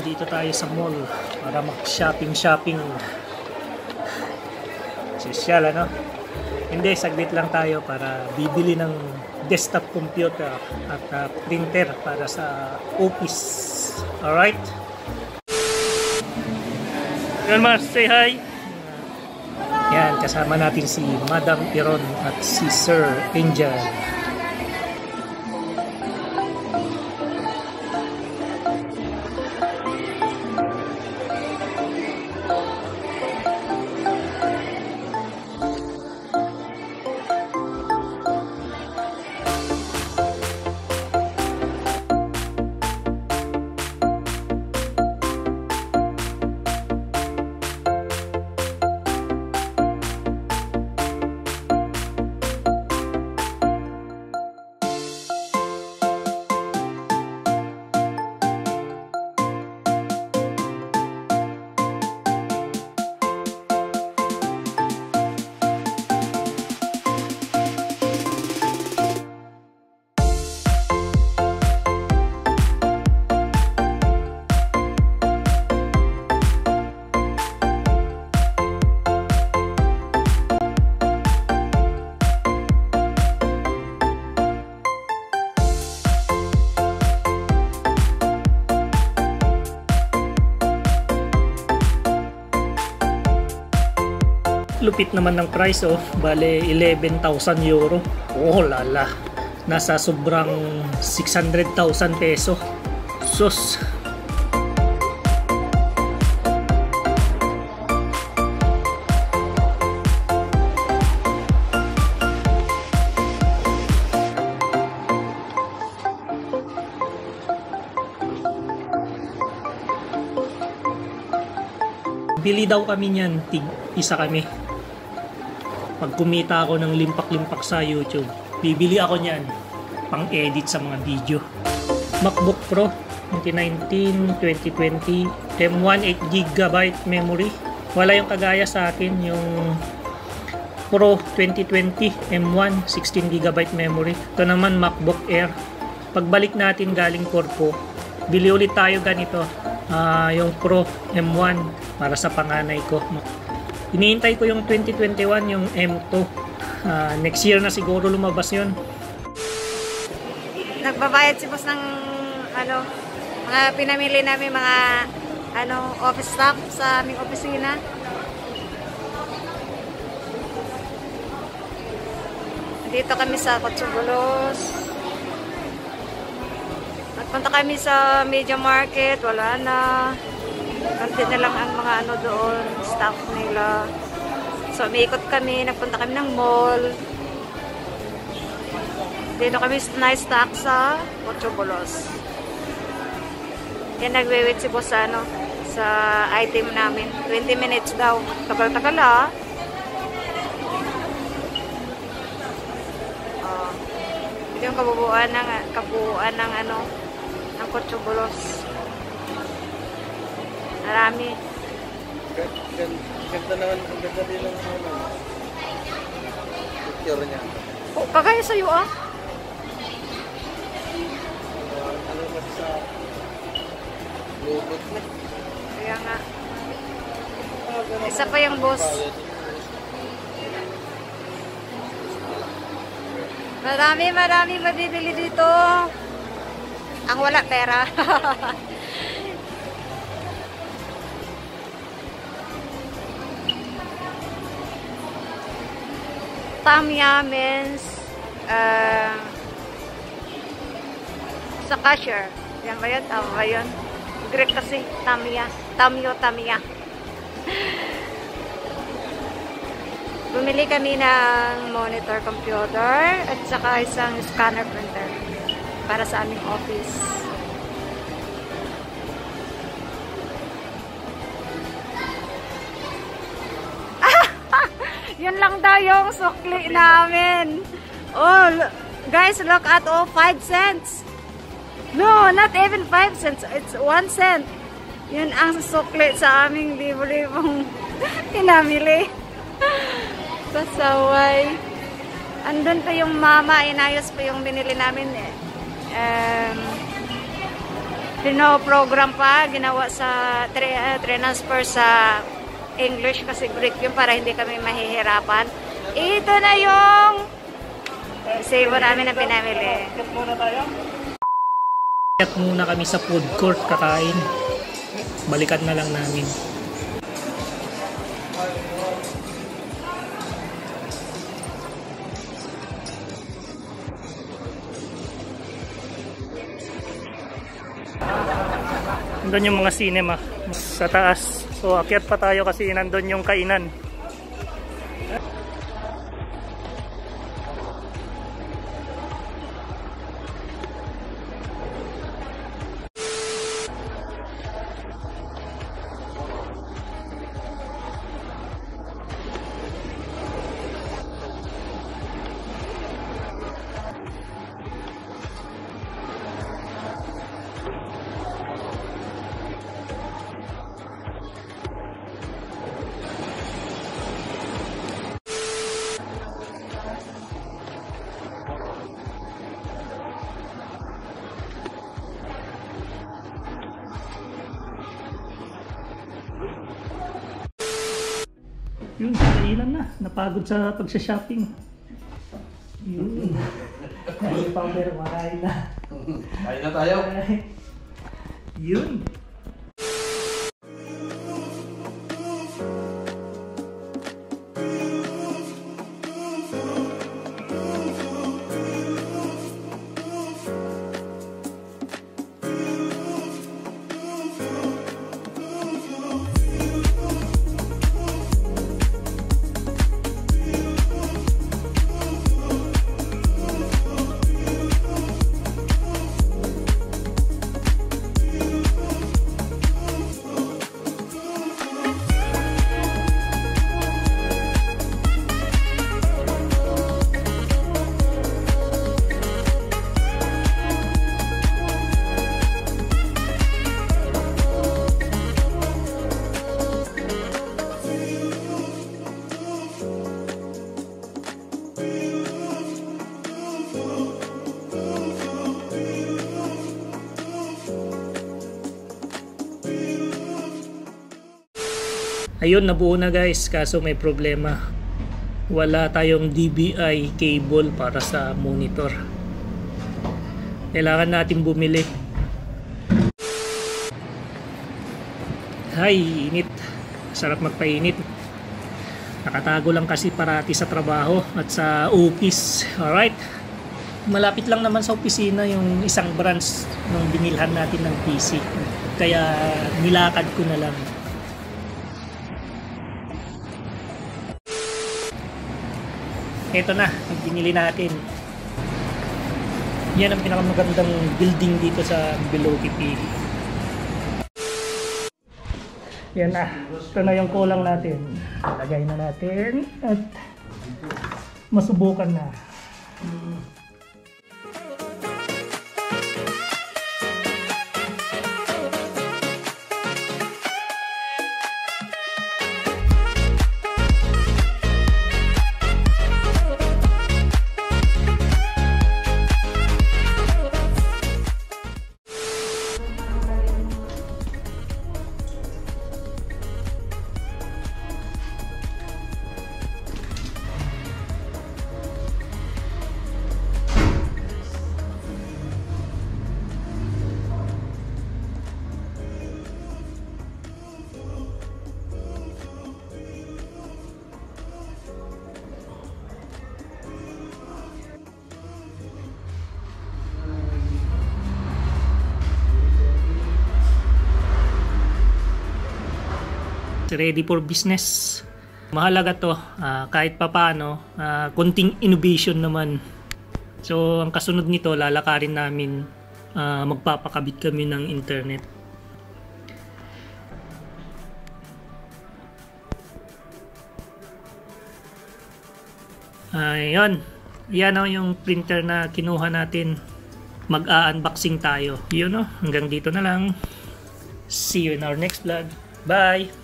nandito tayo sa mall para mag-shopping. Sosyal, ano? Hindi, saglit lang tayo para bibili ng desktop computer at printer para sa office. Alright? Yan, Mars, say hi! Yan, kasama natin si Madam Iron at si Sir Angel. Lupit naman ng price, oh. Bale 11,000 euro. Oh lala, nasa sobrang 600,000 peso. Sus. Bili daw kami niyan, isa kami. Pag kumita ako ng limpak-limpak sa YouTube, bibili ako niyan pang-edit sa mga video. MacBook Pro 2019, 2020, M1 8GB memory. Wala yung kagaya sa akin, yung Pro 2020, M1 16GB memory. Ito naman MacBook Air. Pagbalik natin galing Corpo, bili ulit tayo ganito. Yung Pro M1 para sa panganay ko. Hinihintay ko yung 2021, yung M2. Next year na siguro lumabas yun. Nagbabayad si boss ng mga pinamili namin mga office staff sa aming opisina. Dito kami sa Cotsubulos. Nagpunta kami sa Media Market, wala na. Konti na lang ang mga doon, staff nila. So, umiikot kami, nagpunta kami ng mall. Dito kami na-stock sa Cotsubulos. Yan, nagwe-wait si boss sa item namin. 20 minutes daw. Tagal-tagal Ito yung kabuuan ng Cotsubulos. Marami. Ganda naman, ang ganda din ng picture niya. Oh, kagaya sa'yo ano kasi sa lubot na. Kaya nga. Isa pa yung boss. Marami mabibili dito. Ang wala pera. Tamiya means sa cashier. Yan ba yun? Tama ba yun? Greek kasi. Tamiya. Tamiya. Bumili kami ng monitor computer at saka isang scanner printer para sa aming office. Yun lang daw yung sukli namin. Oh, guys, look at 5 cents. No, not even 5 cents. It's 1 cent. Yun ang sukli sa aming libo-libong pinamili. Pasaway. Andun pa yung mama, inayos pa yung binili namin pino-program pa, ginawa sa transfer sa English kasi Greek yun para hindi kami mahihirapan. Ito na yung sabo namin na pinamili. At muna kami sa food court kakain. Balikan na lang namin. Nandun yung mga cinema sa taas. So akyat pa tayo kasi nandun yung kainan. Yun, kailan na. Napagod sa pagsha-shopping. Yun. Kain powder, makain na. Kain na tayo. Yun. Ayun, nabuo na guys, kaso may problema. Wala tayong DVI cable para sa monitor. Kailangan natin bumili. Hay, init. Sarap magpainit. Nakatago lang kasi parati sa trabaho at sa office. Alright. Malapit lang naman sa opisina yung isang branch nung binilhan natin ng PC. Kaya nilakad ko na lang. Ito na, ang binili natin. Yan ang pinakamagandang building dito sa Biloxi P. Yan na, ito na yung kulang natin. Lagay na natin at masubukan na. Ready for business. Mahalaga to, kahit papaano, konting innovation naman. So ang kasunod nito, lalakarin namin, magpapakabit kami ng internet. Ayun, yan o yung printer na kinuha natin. Mag-a-unboxing tayo. Yun o, hanggang dito na lang. See you in our next vlog. Bye!